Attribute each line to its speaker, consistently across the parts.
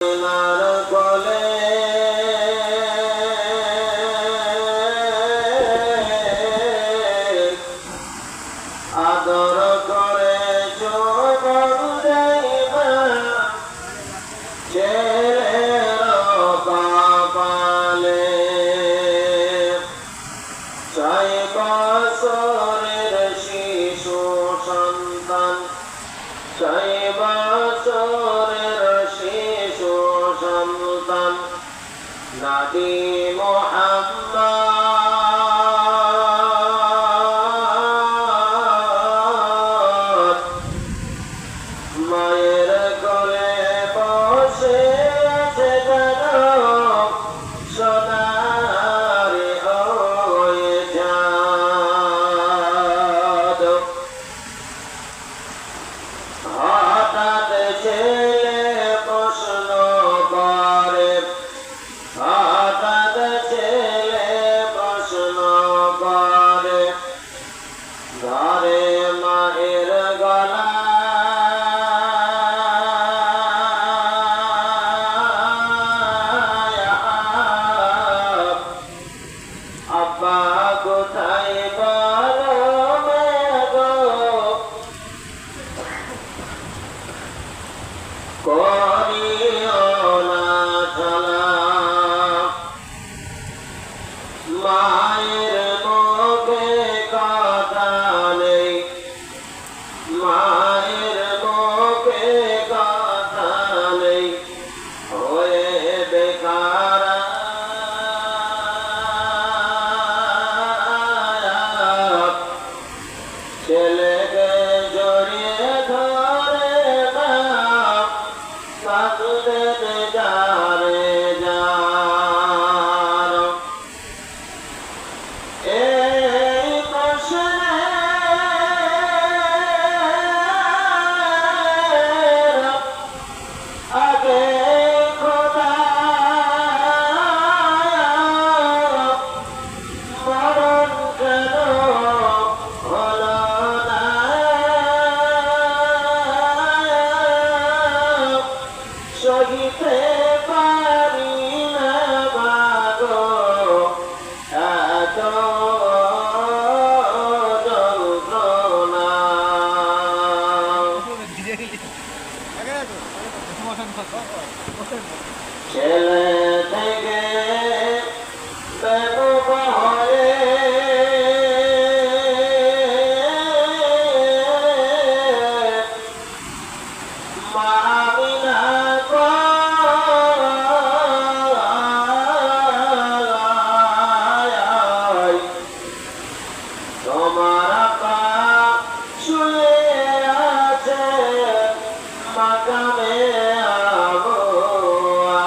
Speaker 1: আদর করে ছেলের কপালে 6 বছরের শিশু সন্তান 6 বছরের শিশু সন্তান নবী মুহাম্মদ মায়ের কোলে বসে আছে যেন সোনারি ওই চাঁদ। হঠাৎ ছেলে প্রশ্ন করে, হঠাৎ ছেলে প্রশ্ন করে, ঘরে মায়ের গলা আব্বা কোথায় বলো গো, করিও না ঠেলা। মায়ের মুখে কথা নেই, মায়ের মুখে কথা নেই, হয়ে বেকার ছেলেকে জড়িয়ে ধরে বাপ কাঁদতে যারে যার। এই প্রশ্নের আগে খোদা মরণ কেন হলো না, সহিতে পারি না মাগো এত যন্ত্রণা। ছেলে থেকে বেকুব হয়ে মা আমিনা গলায় তোমার আপা শুয়ে আছে মাকামে আবুয়া।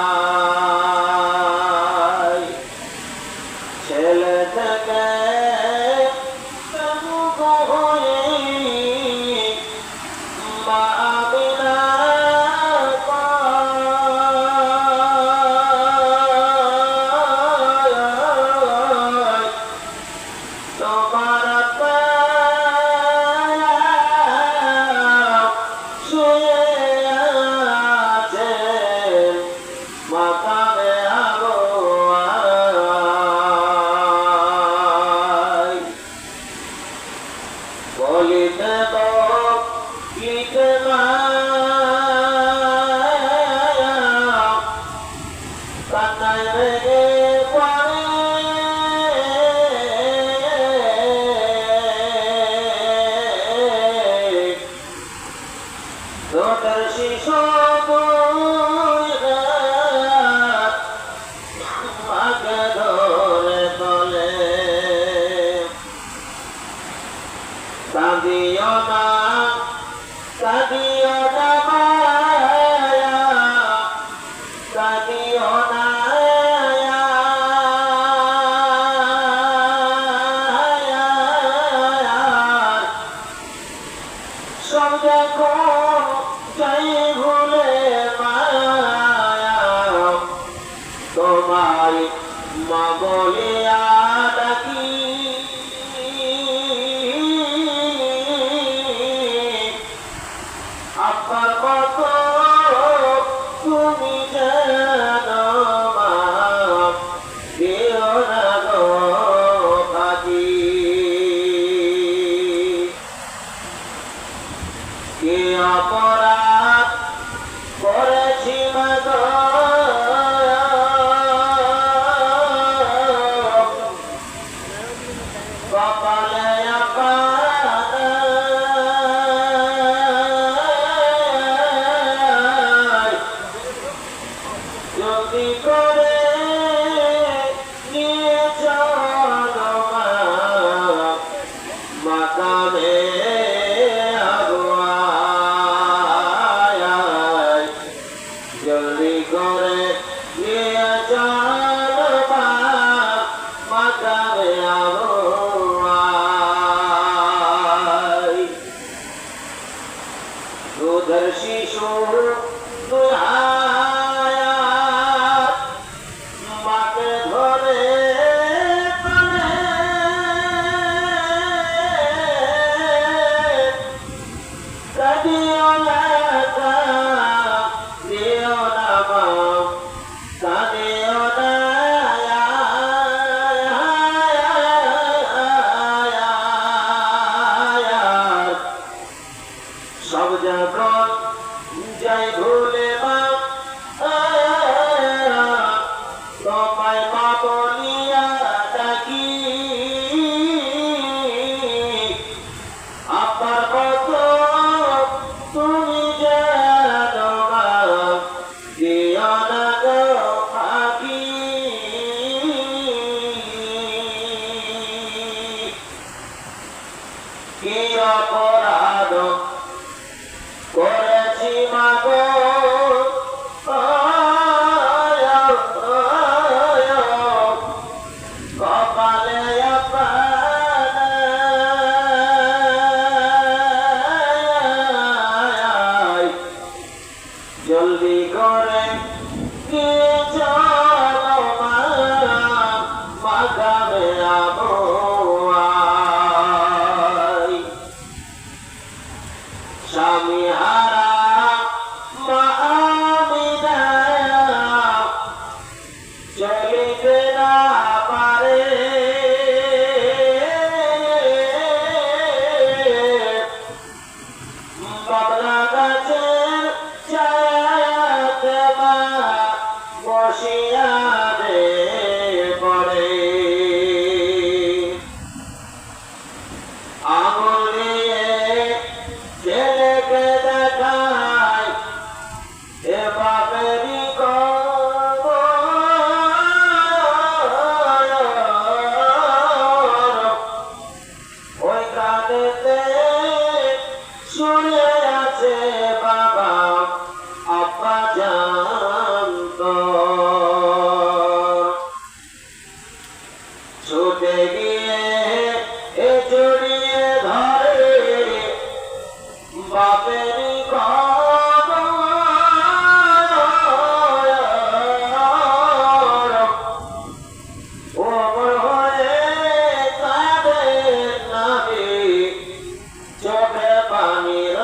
Speaker 1: জলদি করে নিয়ে চলো মাকামে আগুয়ায়, জলদি করে নিয়ে চলো মাকামে আগুয়ায়। দুধের শিশু দুই হাত মাকে ধরে প্রাণে, কাঁদিও না কাঁদিও না মা, কাঁদিও না সব যখন যাই ভুলে মা, তোমায় মা বলিয়া ডাকি, আপার কত তুমি জানো মা, দিও না গো ফাঁকি। কি অপরাধ করেছি মাগো, কপালে জলদি করে নিয়ে চলো মাকামে আগুয়ায়। স্বামী হারা মা আমিনা চলিতে না পারে, বাবলা গাছের ছায়াতে মা বসিয়া রে পড়ে, আঙুল দিয়ে ছেলেকে দেখায় এ বাপেরই কবর, ওই কানেতে শুনে আছে বাবা আব্বা জানত, ছুটে গিয়ে এ জড়িয়ে ধরে বাপেরই খবর, ওমর হয়ে কাঁদে নাবি চোখে পানির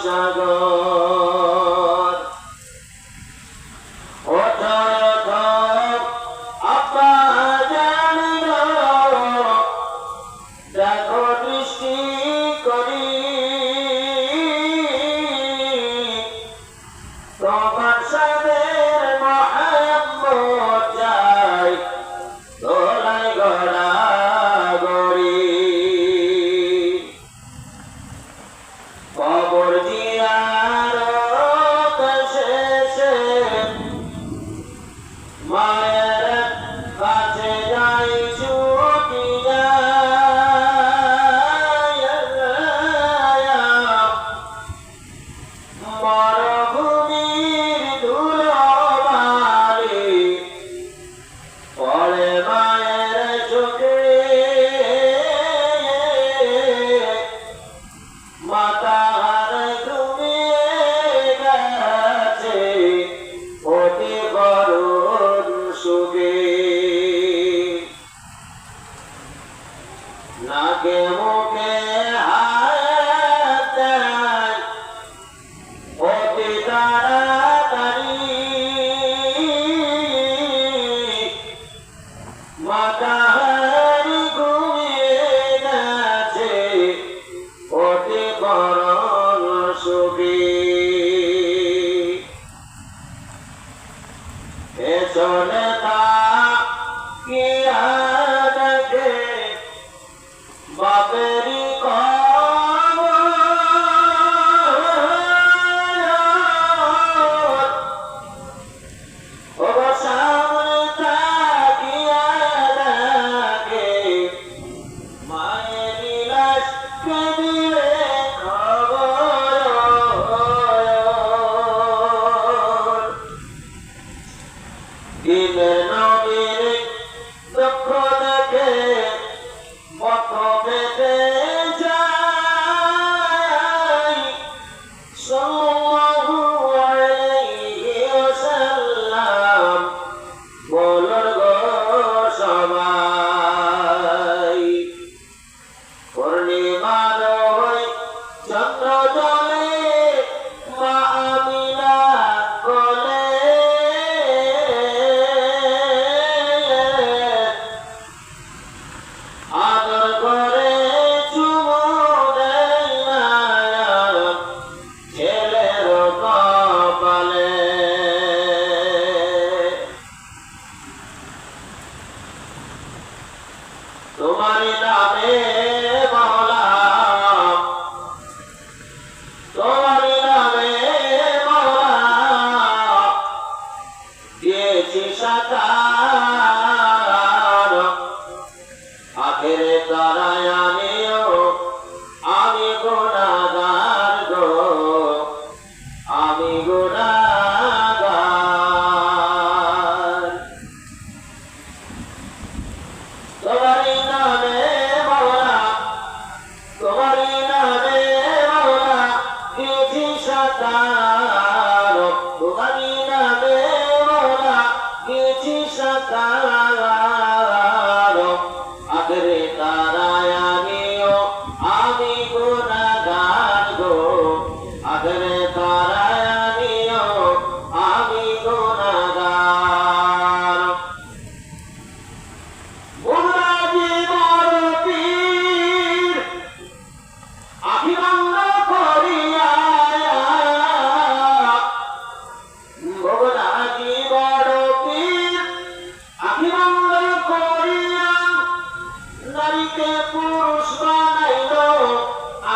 Speaker 1: সাগর। ওঠো ওঠো আব্বা জানিল, দেখো দৃষ্টি করি তোমার সাদের মোহাম্মদ যাই দোলাই গড়া গড়ি, কবর জিয়ারত শেষে মায়ের কাছে যাই ছুটিয়া, মরভূমির ধুলোবালি পড়ে মায়ের চোখে, মাতার ঘুমিয়ে গেছে অতি করুণ সুখে, নাকে মুখে হাত দেয় অতি তাড়াতাড়ি, মাতার ঘুমিয়ে গেছে অতি করুণ সুখে, পেছনে তাকিয়া দেখে বাপেরই খবর, দিনের নবীর দুঃখ দেখে পথ পেতে যাই সাল্লাল্লাহু আলাইহি ওয়াসাল্লাম বলর গো সবাই পূর্ণিমার ওই চন্দ্র জলে মা আমিনা কোলে আদর করে চুমু দেয় মায়া ছেলের কপালে তোমারই নামে মাওলা তোমারই নামে মাওলা দিয়েছি সাকার আখেরে তারায় আমিও আমি গুনাহগার গো আমি গুনাহগার তোমারই নামে মাওলা তোমারই নামে মাওলা দিয়েছি সাকার তোমারই নামে মাওলা দিয়েছি সাকার আখেরে তারায় আমিও আমি গুনাহগার গো আখেরে তারায় আমিও আমি গুনাহগার মুরাজি বড় পীর আখিরাঙ্গ করিয়া মুরাজি বড় পীর আখিরাঙ্গ করিয়া নারীকে পুরুষ বানাইল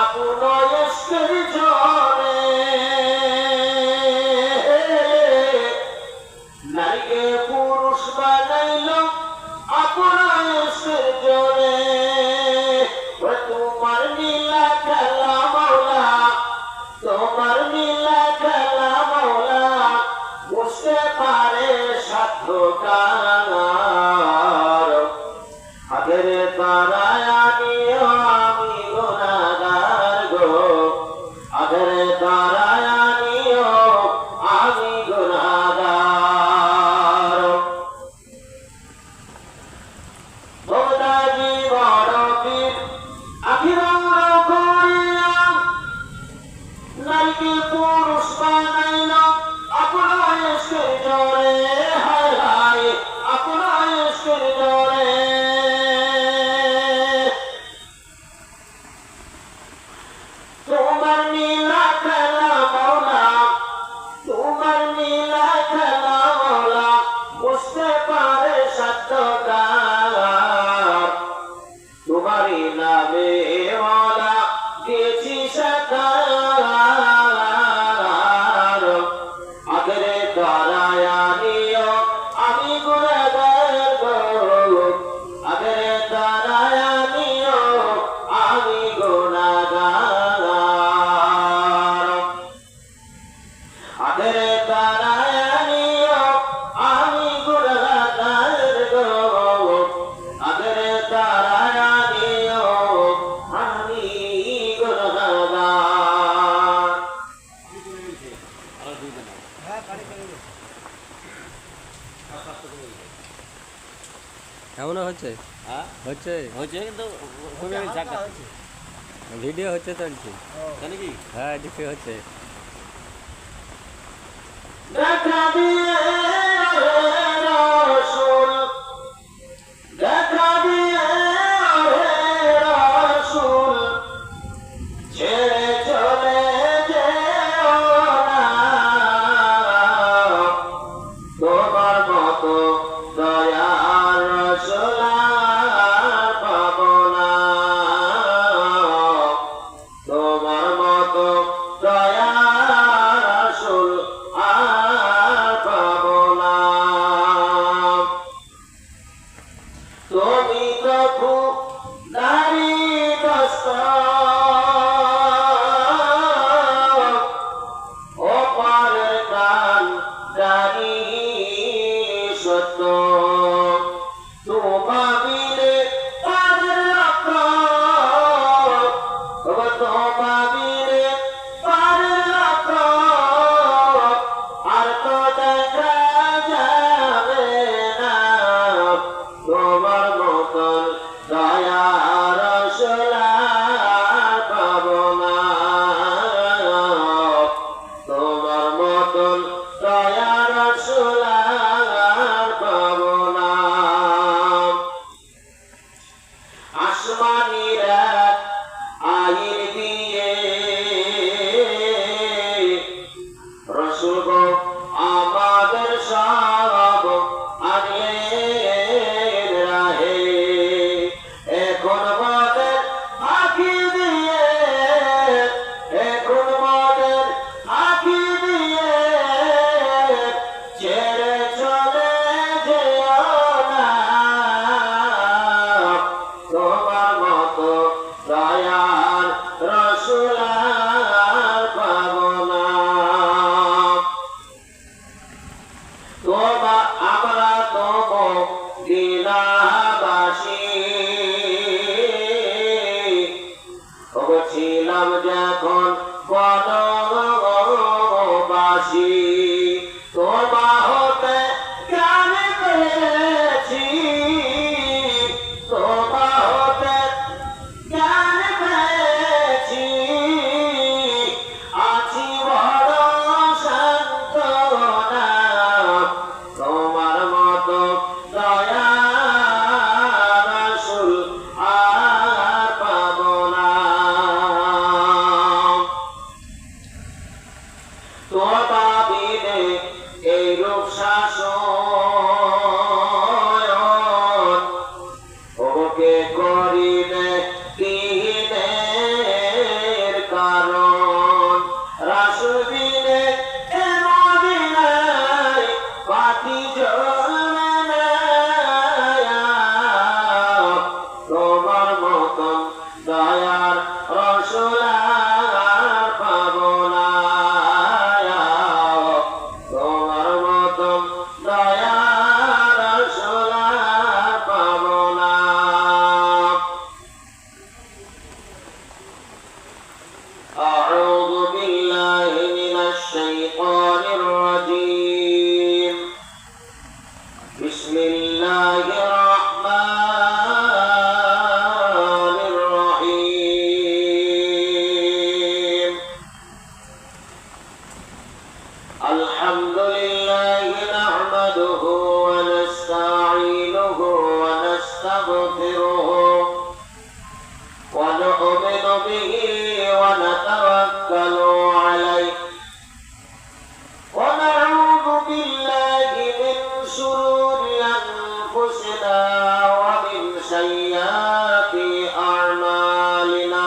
Speaker 1: আপন ইষ্টের জনে নারীকে পুরুষ বানাইল আপন ইষ্টের জনে তোমার নীলা খেলা মাওলা তোমার নীলা খেলা মাওলা বুঝতে পারে সাধ্যকার আখেরে তারায় আমিও আমি গুনাহগার গো আখেরে তারায় আমিও আমি গুনাহগার ভোদাজি বড় পীর আখিরাঙ্গ করিয়া নারীকে পুরুষ বানাইল আপন ইষ্টের জোরে হায় হায় আপন ইষ্টের জোরে তোমার নীলা খেলা মাওলা তোমার নীলা খেলা মাওলা বুঝতে পারে সাধ্যকার তোমারই নামে মাওলা দিয়েছি সাকার আখেরে তারায় আমিও আমি গুনাহগার গো আখেরে তারায় আমিও আমি গুনাহগার আখেরে তারায় আমিও আমি গুনাহগার গো আখেরে তারায় আমিও আমি গুনাহগার
Speaker 2: কেমন হচ্ছে হচ্ছে
Speaker 3: হচ্ছে কিন্তু
Speaker 2: ভিডিও হচ্ছে তো আরকি
Speaker 3: জানি কি
Speaker 2: হ্যাঁ এদিকে হচ্ছে
Speaker 1: দেখা দিয়ে রাসূল দেখা দিয়ে রাসূল ছেড়ে চলে যেও না তোমার মতো দয়ার রাসূল আর পাবো না তোমার মতো দয়ার রাসূল আর পাবো না তুমি তো নারী দস্ত অপারের গান জানি সত্য রসুল আর পাবো না। আসমানিরা আইন দিয়ে রসুল গো আমাদের সব আনলেন রাহে। এখন মদের ফাঁকি দিয়ে, এখন মদের ফাঁকি দিয়ে ছেড়ে চলে যেও না। তোমার মতো দয়ার রসুল আর পাবো না। আমরা তবু দিনাবাসী ছিলাম যখন বনবাসী, তোমা হতে জ্ঞান পেয়েছি, তোমা হতে জ্ঞান পেয়েছি। আছি বড় সান্ত্বনা, তোমার মতো দয়ার রসুল আর পাবো না। তোমা বিনে এই রূপ শাসন ওকে করিবে দিনের কারণ। রাসূল বিনে এ মদিনায় বাতি জ্বলবে না। তোমার মতন দয়ার রসুল আর পাবো না। তোমার মতন দয়ার রসুল আর পাবো না। أعوذ بالله من الشيطان الرجيم. بسم الله الرحمن الرحيم. الحمد لله نحمده ونستعينه ونستغفره ونؤمن به ونتوكل عليه ونعوذ بالله من شرور أنفسنا ومن سيئات أعمالنا.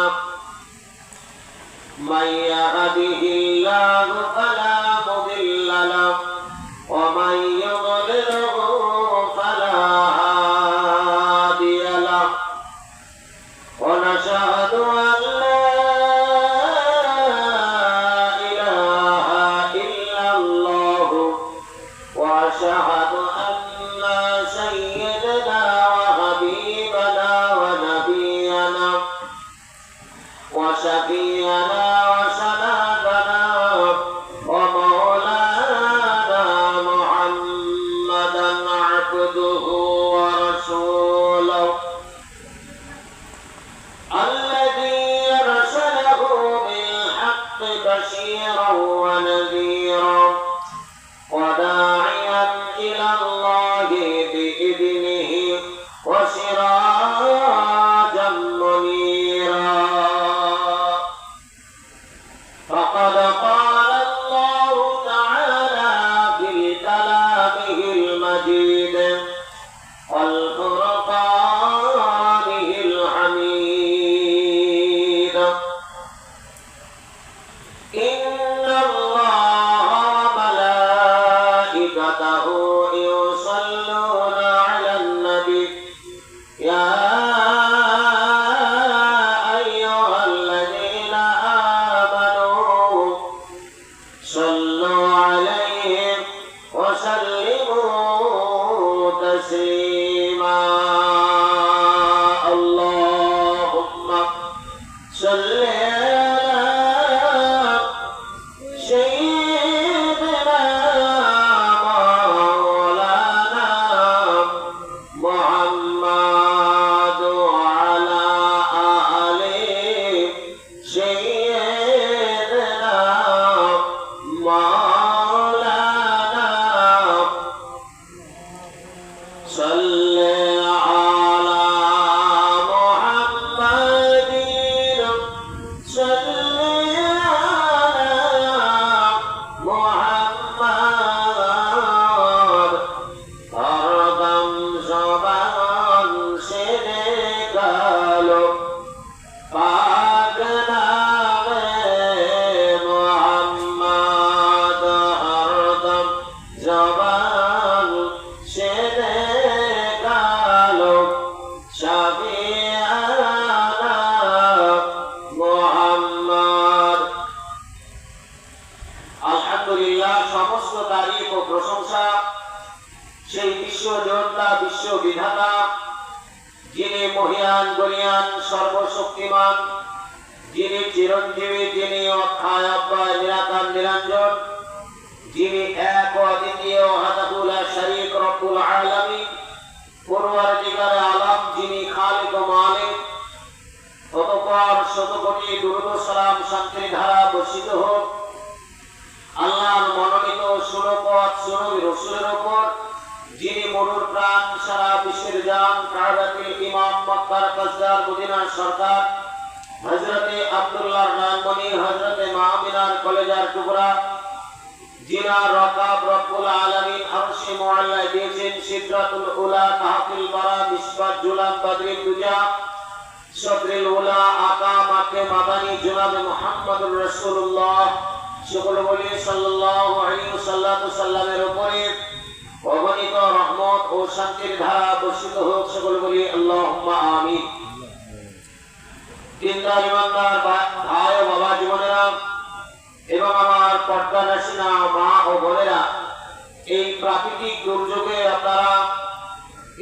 Speaker 1: من يهده الله فلا مضل له ومن يضلله فلا هادي له. ونشهد أن لا إله إلا الله وأشهد أن سيدنا وحبيبنا ونبينا وشفيعنا وسندنا ومولانا محمدا عبده ورسوله الذي أرسله بالحق بشيرا ونذيرا وداعيا إلى الله بإذنه وسراجا منيرا. فقد قال الله تعالى في كلامه المجيد والفرقانه الحميد. إن الله وملائكته يصلون على النبي. يا أيها الذين آمنوا صلوا عليه وسلموا تسليما. اللهم صل على سيدنا مولانا محمد وعلى آل سيدنا مولانا আলহামদুলিল্লাহ, সমস্ত তারিফ ও প্রশংসা সেই বিশ্ব দেবতা, বিশ্ব বিধাতা, যিনি মহিয়ান গরিয়ান সর্বশক্তিমান, যিনি চিরঞ্জীবী, যিনি অক্ষয় অব্যয় নিরাকার নিরঞ্জন, যিনি এক ও অদ্বিতীয় ওয়াহদাহু লা শারীক রব্বুল আলামিন, পরওয়ারদিগারে আলম, যিনি খালিক ও মালিক। অতঃপর শতকোটি দুরূদ ও সালাম শান্তির ধারা বর্ষিত হোক আল্লাহর মনোনীত সুরপথ সুনবী রাসূলের উপর, যিনি মরুর প্রাণ, সারা বিশ্বের জান, কায়দাতুল ইমাম, মক্কার কাজদার, মদিনার সরকার, হযরতে আব্দুল্লাহর নয়নমণি, হযরতে মামিনার কলেজার টুকরা, জিনার রকাব রব্বুল আলামিন আরশে মুআল্লায় দিয়েছেন সিদরাতুল উলা, তাহতিল বারা, মিসবাত জুলাম, বদরিল দুজা, সদরিল উলা, আকা মাকে মাদানী জনাবে মুহাম্মদুর রাসূলুল্লাহ সকল বলি সাল্লাল্লাহু আলাইহি ওয়াসাল্লামের উপরে অগণিত রহমত ও শান্তির ধারা বর্ষিত হোক, সকল বলি আল্লাহুম্মা আমিন। দিনদার ইমানদার ভাই ও বাবা জীবনেরা এবং আমার পর্দানাসিনা মা ও বোনেরা, এই প্রাকৃতিক দুর্যোগে আপনারা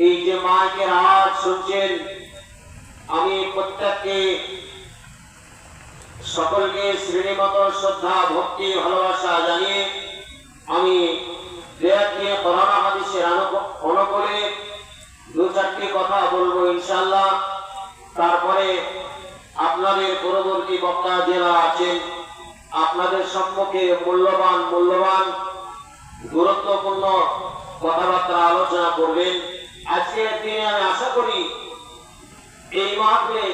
Speaker 1: এই যে মাইকের আওয়াজ শুনছেন, আমি প্রত্যেককে সকলকে শ্রেণীমত শ্রদ্ধা ভক্তি ভালোবাসা জানিয়ে আমি দেয়াত নিয়ে কোরআন হাদিসের অনুকূলে দু চারটি কথা বলবো ইনশাআল্লাহ। তারপরে আপনাদের পরবর্তী বক্তা যারা আছেন আপনাদের সম্মুখে মূল্যবান গুরুত্বপূর্ণ কথাবার্তা আলোচনা করবেন। আজকের দিনে আমি আশা করি এই মাহফিলে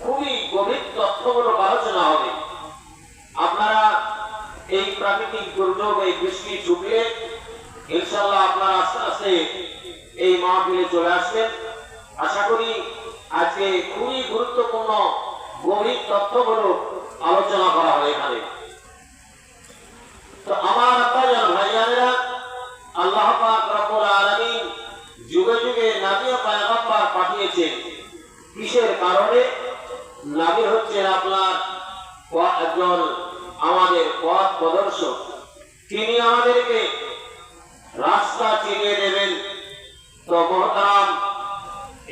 Speaker 1: খুবই গভীর তথ্যমূলক আলোচনা হবে। আপনারা এই প্রাকৃতিক দুর্যোগ, এই বৃষ্টি ছুটলে ইনশাআল্লাহ আপনারা আস্তে আস্তে এই মাহফিলে চলে আসবেন। আশা করি আজকে খুবই গুরুত্বপূর্ণ গভীর তথ্যমূলক আলোচনা করা হবে এখানে। তো আমার আপনার ভাইয়ানেরা, আল্লাহ পাক রব্বুল আলামিন যুগে যুগে নবী ও পয়গম্বর পাঠিয়েছেন। কিসের কারণে? নবী হচ্ছেন আপনার একজন আমাদের পথ প্রদর্শক, তিনি আমাদেরকে রাস্তা চিনিয়ে দেবেন। তো মহতারাম,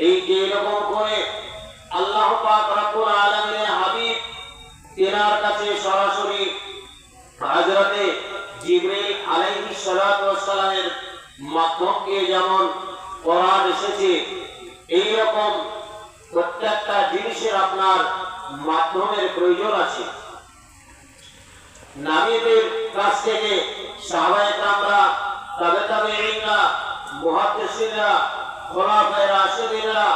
Speaker 1: এই যে এরকম করে আল্লাহ পাক রব্বুল আলামিনের হাবিব তেনার কাছে সরাসরি হযরতে জিবরাইল আলাইহিস সালাতু ওয়াস সালামের মাধ্যম দিয়ে যেমন কোরআন এসেছে, এই রকম প্রত্যেকটা জিনিসের আপনার মাধ্যমের প্রয়োজন আছে। নবীদের কাছ থেকে সাহাবায়ে কেরামরা, তাবেঈনরা, মুহাদ্দিসিনরা, খোলাফায়ে রাশিদিনরা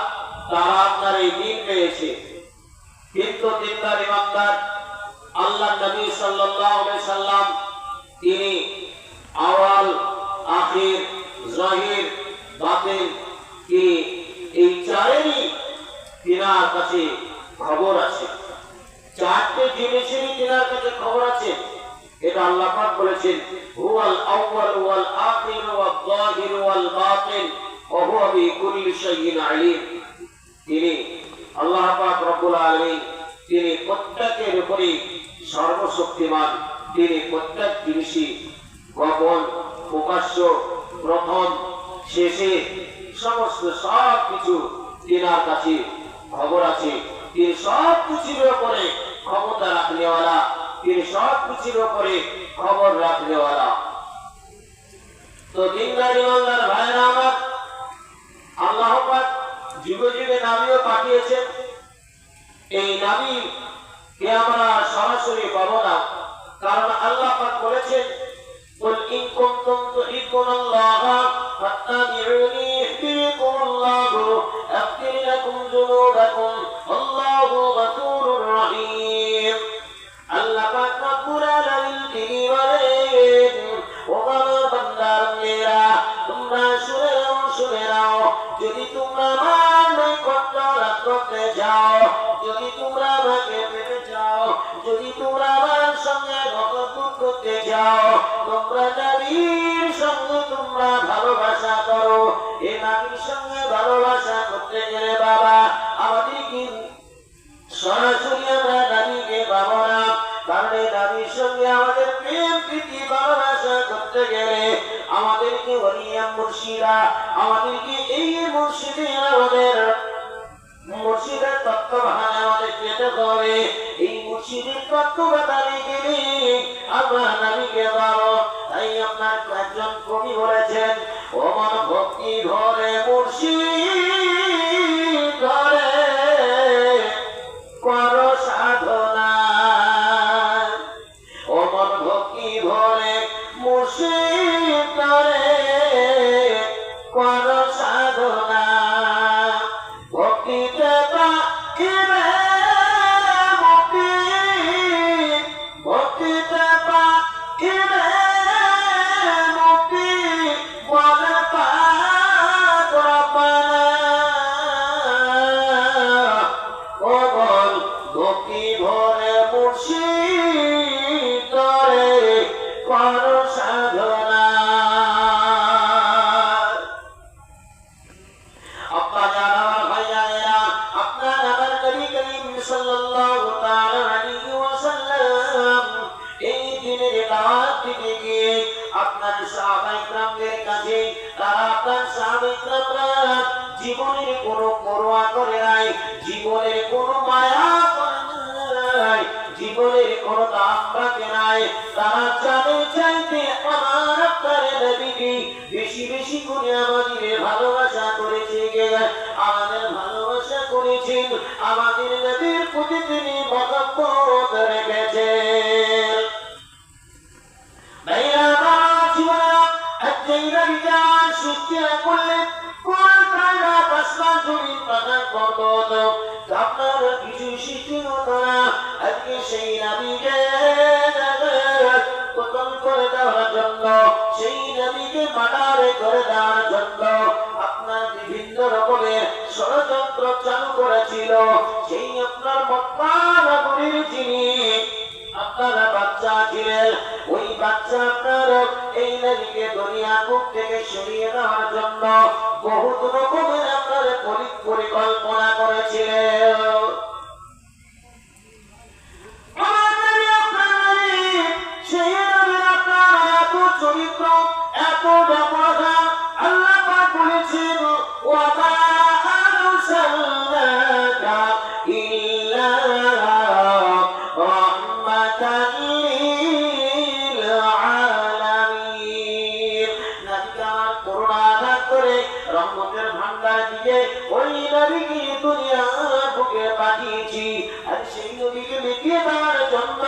Speaker 1: তারা আপনার এই দ্বীন পেয়েছে। কিন্তু দিনদার ইমানদার আল্লাহ নবী সাল্লাল্লাহু আলাইহি সাল্লাম, তিনি আওয়াল আখির জাহির বাতিন, তিনি এই চারেরই তিনার কাছে খবর আছে। চারটি জিনিসেরই তিনার কাছে খবর আছে। এটা আল্লাহ পাক বলেছেন, হুয়াল আউয়াল ওয়াল আখির ওয়াল যাহির ওয়াল বাতিন ওয়া হুয়া বিকুল্লি শাইইন আলিম। তিনি আল্লাহ পাক রব্বুল আলামিন, তিনি প্রত্যেকের উপরে সর্বশক্তিমান। তিনি প্রত্যেক জিনিসই গোপন, প্রকাশ্য, প্রথম, শেষে সমস্ত সব কিছু তিনার কাছে খবর আছে। তিনি সব কিছুর উপরে ক্ষমতা রাখনেওয়ালা, তিনি সব কিছুর উপরে খবর রাখনেওয়ালা। তো দিনদার ইমানদার ভাইরা আমার, আল্লাহ পাক যুগে যুগে নবীও পাঠিয়েছেন। এই নবী কে আমরা সরাসরি পাবো না, কারণ আল্লাহ পাক বলেছেন, কুল ইন কুনতুম তুহিব্বুনাল্লাহ ফাত্তাবিউনি ইউহবিবকুমুল্লাহু ইয়াগফির লাকুম যুনুবাকুম আল্লাহু গফুরুর রহিম। আল্লাহ পাক রব্বুল আলামিন তিনি বলেন, ও আমার বান্দারা, তোমরা শুনে নাও, যদি তোমরা আমার নৈকট্য লাভ করতে চাও, যদি তোমরা আমাকে পেতে চাও, যদি তোমরা আমার সঙ্গে মহব্বত করতে চাও, তোমরা নবীর সঙ্গে তোমরা ভালোবাসা করো। এই নাবির সঙ্গে ভালোবাসা করতে গেলে বাবা আমাদেরকে সরাসরি আমরা নাবিকে পাবো না, কারণ এই নাবির সঙ্গে আমাদের প্রেম প্রীতি ভালোবাসা করতে গেলে আমাদেরকে ওলিয়া মুর্শিদা, আমাদেরকে এই মুর্শিদে আমাদের মুর্শিদের তত্ত্বাবধানে আমাদের যেতে হবে। এই মুর্শিদের তত্ত্বাবধানে গেলে আমরা নাবিকে পাবো। তাই আপনার একজন কবি বলেছেন, ও মন ভক্তি ধরে মুর্শিদ ধরে করো সাধনা, ও মন ভক্তি ধরে মুর্শিদ ধরে করো সাধনা। ভক্তিতে পাখিবে মুক্তি, ভক্তিতে পাখিবে মুক্তি, মনে পাক রব্বানা। ও বল ভক্তি ভরে মুর্শিদ ধরে করো সাধনা। আব্বা জান আমার ভাইয়ারা, আপনার আমার নবী করিম সাল্লাল্লাহু তাআলা আলাইহি ওয়াসাল্লাম এই দিনের দাওয়াত দিতে গিয়ে আপনার সাহাবায়ে কিরামদের কাছে তারা আপনার সাহাবায়ে কিরামরা জীবনের কোনো পরোয়া করে নাই, জীবনের কোনো মায়া করে নাই, জীবনের কোনো দাম রাখে নাই। তারা জানে চাইতে আমার আপনার নবীকে বেশি বেশি করে আমাদের ভালোবাসা করেছে, আমাদের ভালোবাসা করেছেন, আমাদের নবীর প্রতি তিনি মহব্বত রেখেছেন। ভাইয়া আমার জীবনে একজন নবীকে সৃষ্টি করলেন, কোন কায়দা আসমান জমিন পাতাল পর্বত আপনার কিছু সৃষ্টি হতো না। আজকে সেই নবীকে পতন করে দেওয়ার জন্য, সেই নবীকে মার্ডার করে দেওয়ার জন্য আপনার বিভিন্ন রকমের ষড়যন্ত্র চালু করেছিল। সেই আপনার মক্কা নগরীর যিনি আপনারা বাচ্চা ছিলেন, ওই বাচ্চা আপনার এই নবীকে দুনিয়া বুক থেকে সরিয়ে দেওয়ার জন্য বহুত রকমের আপনার পরিকল্পনা করেছিলেন। চরিত্র এত ব্যবহার আল্লাহ পাক বলেছেন, ওয়া আরসালনাকা ইল্লা রাহমাতাল লিল আলামিন। নবীকে আমার করুণা করে রহমতের ভান্ডার দিয়ে ওই নবীকে দুনিয়া বুকে পাঠিয়েছি। আর সেই নবীকে মিটিয়ে দেওয়ার জন্য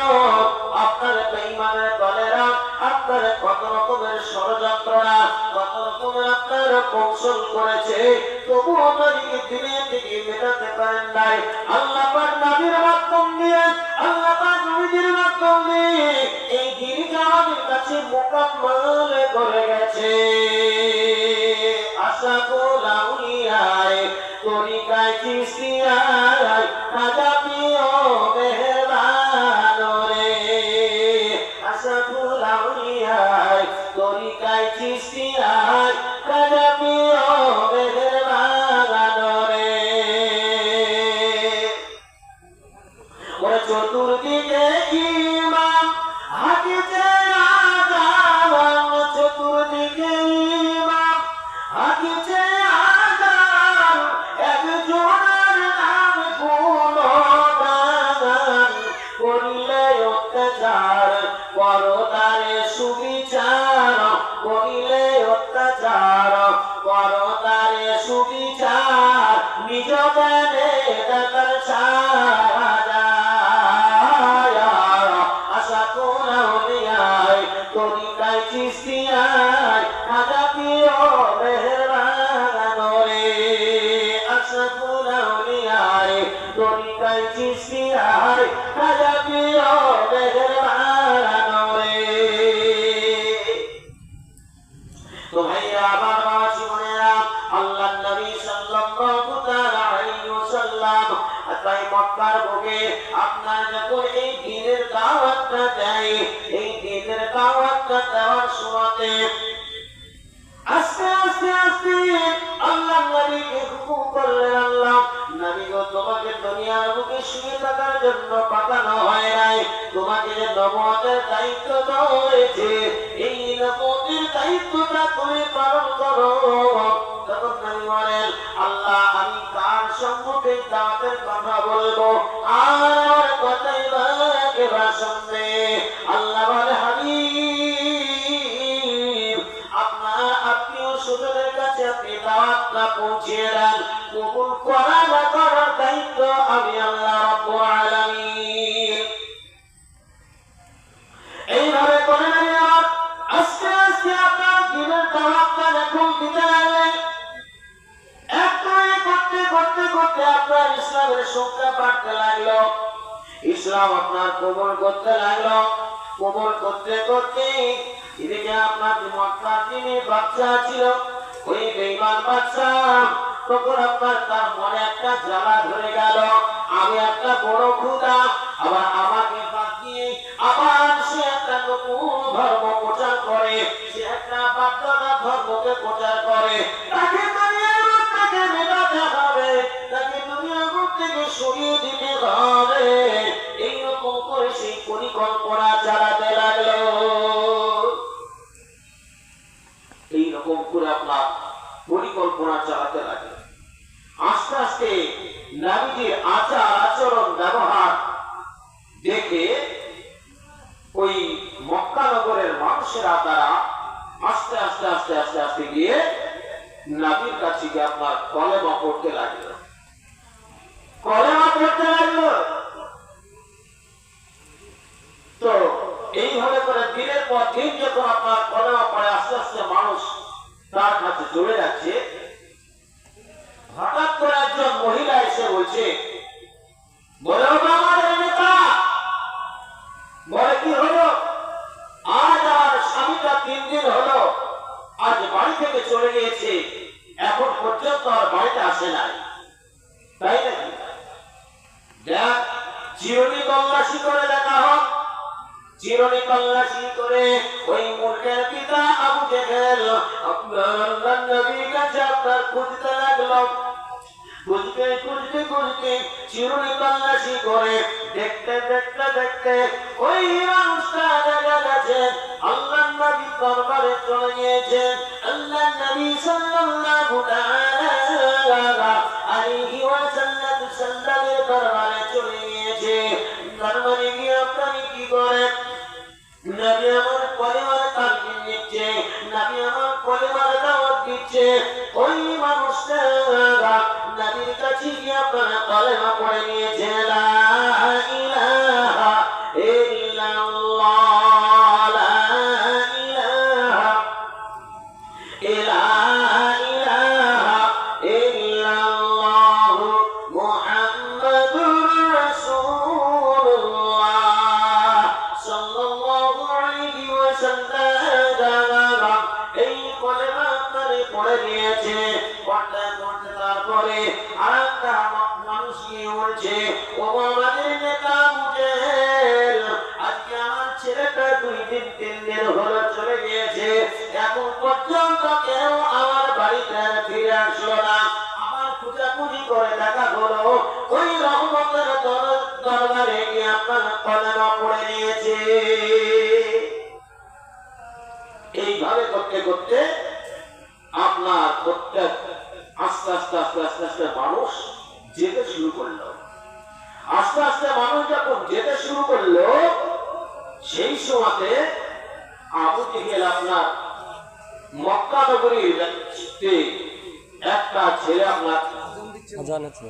Speaker 1: আপনার বেঈমানের দলেরা আপনার কত রকমের ষড়যন্ত্রণা, কত রকমের আপনার কৌশল করেছে, তবু নবীকে দিনের থেকে মেটাতে পারেন নাই। আল্লাহ পাক নবীর মাধ্যম দিয়ে, আল্লাহ পাক নবীর মাধ্যম দিয়ে এই দিনকে আমাদের কাছে মোকাম্মল করে গেছে। আশাকুল আউলিয়ায় তরিকায় চিশতিয়ায় খাজা পিও মেহরবান রে, আশাকুল আউলিয়ায় তরিকায় চিশতিয়ায় খাজা পিও মেহরবান রে। ওরে চতুর্দিকে ইমাম হাকিতে আযান, চতুর্দিকে ইমাম হাকিতে আযান, একজনের নাম গুণগান, করিলে অত্যাচার করো তারে সুবিচার, করিলে অত্যাচার করো তারে সুবিচার, নিজ জ্ঞানে তার সাজা। আশা কোরা হলিয়ায় তরিকায় চিশতিয়ায় খাজা পিও মেহরবান রে, আশা কোরা হলিয়ায় তরিকায় চিশতিয়ায় খাজা পিও মেহরবান রে। তো ভাইয়া আমার বাবা জীবনেরা, আল্লাহ নবী সাল্লাল্লাহু তাআলা আলাইহি ওয়াসাল্লাম তাই মক্কার বুকে আপনার যখন এই দ্বীনের দাওয়াতটা দেয়, এই দ্বীনের দাওয়াতটা দেওয়ার সময়তে রাখার জন্য পাঠানো হয় নাই, তোমাকে যে নবুয়তের দায়িত্ব দেওয়া হয়েছে, এই নবুয়তের দায়িত্বটা তুমি পালন করো। তখন নবী বলেন, আল্লাহ আমি কার সম্মুখে দাওয়াতের কথা বলবো, আর কথাই বা কেবা শুনবে? আল্লাহ বলে, হাবিব আপনার আত্মীয় স্বজনের কাছে আপনি দাওয়াতটা পৌঁছিয়ে দেন, কবুল করা না করার দায়িত্ব আমি আল্লাহ রাব্বুল আলামিন। এইভাবে করে নিলাম, আস্তে আস্তে আপনার দিনের দাওয়াতটা যখন দিতে লাগলেন, একটু করতে করতে করতে আপনার ইসলামের সংখ্যা বাড়তে লাগলো, ইসলাম আপনার কবুল করতে লাগলো। কবুল করতে করতে এদিকে আপনার মক্কার যিনি বাদশা ছিল, ওই বেঈমান বাদশা, তখন আপনার তার মনে একটা জ্বালা ধরে গেল, আমি একটা বড় ক্ষুধা, আবার আমাকে বাদ দিয়ে আবার সে একটা নতুন ধর্ম প্রচার করে, সে একটা বাধ্যতা ধর্মকে প্রচার করে। তাকে দুনিয়ার মুখ থেকে মেটাতে হবে, তাকে দুনিয়ার মুখ থেকে সরিয়ে দিতে হবে। এইরকম করে সেই পরিকল্পনা চালাতে লাগলো। এইরকম করে আপনার পরিকল্পনা চালাতে লাগে। আস্তে আস্তে নবীজির আচার আচরণ ব্যবহার দেখে ওই মক্কা নগরের মানুষেরা তারা আস্তে আস্তে আস্তে আস্তে আস্তে গিয়ে নবীর কাছে গিয়ে আপনার কলেমা পড়তে লাগলো, কলেমা পড়তে লাগলো। তো এইভাবে করে দিনের পর দিন যখন আপনার কলেমা পড়ে আস্তে আস্তে মানুষ তার কাছে চলে যাচ্ছে, হঠাৎ করে একজন মহিলা এসে বলছে, বলে আমাদের নেতা, বলে কি হলো? আজ আর স্বামীটা 3 দিন হলো আজ বাড়ি থেকে চলে গিয়েছে, এখন পর্যন্ত আর বাড়িতে আসে নাই, তাই নাকি? দেখ, চিরুনি তল্লাশি করে দেখা হোক। চিরুনি তল্লাশি করে ওই মূর্খের পিতা আবু জেহেল আপনার নবীর কাছে আপনার খুঁজতে লাগলো। খুঁজতে খুঁজতে খুঁজতে চিরুনি তল্লাশি করে দেখতে দেখতে দেখতে ওই মানুষটা দেখা গেছে আল্লাহর নবী দরবারে চলে গিয়েছে। আল্লাহর নবী সাল্লাল্লাহু তাআলা আলাইহি ওয়াসাল্লামের দরবারে চলে গিয়েছে। দরবারে গিয়ে আপনি কি করে? নবী আমার পরিবার তালিম দিচ্ছে, নবী আমার পরিবার দাওয়াত দিচ্ছে। ওই মানুষটা নবীর কাছে গিয়ে আপনার কলেমা পড়ে নিয়েছে, লা ইলাহা ইল্লাল্লাহ, লা ইলাহা ইল্লাল্লাহ মুহাম্মাদুর রাসূলুল্লাহ সাল্লাল্লাহু আলাইহি ওয়াসাল্লাম। এই কলেমা আপনারে পড়ে নিয়েছে। পড়তে পড়তে তারপরে আরেকটা মানুষ গিয়ে বলছে, ও আমাদের নেতা মুজেল, আজকে আমার ছেলেটা 2 দিন 3 দিন হলো চলে গিয়েছে, এখন পর্যন্ত কেউ আমার বাড়িতে ফিরে আসলো না। আমার খোঁজাখুঁজি করে দেখা হলো ওই রহমতের দরবারে গিয়ে আপনার কলেমা পড়ে নিয়েছে। এইভাবে করতে করতে আপনার প্রত্যেক আস্তে আস্তে আস্তে আস্তে আস্তে মানুষ যেতে শুরু করলো। আস্তে আস্তে মানুষ যখন যেতে শুরু করলো, সেই সময়তে আবু জেহেল আপনার মক্কা নগরীর একটা ছেলে আপনার
Speaker 2: আজান আছে।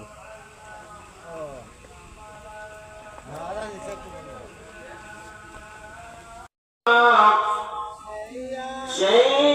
Speaker 1: সেই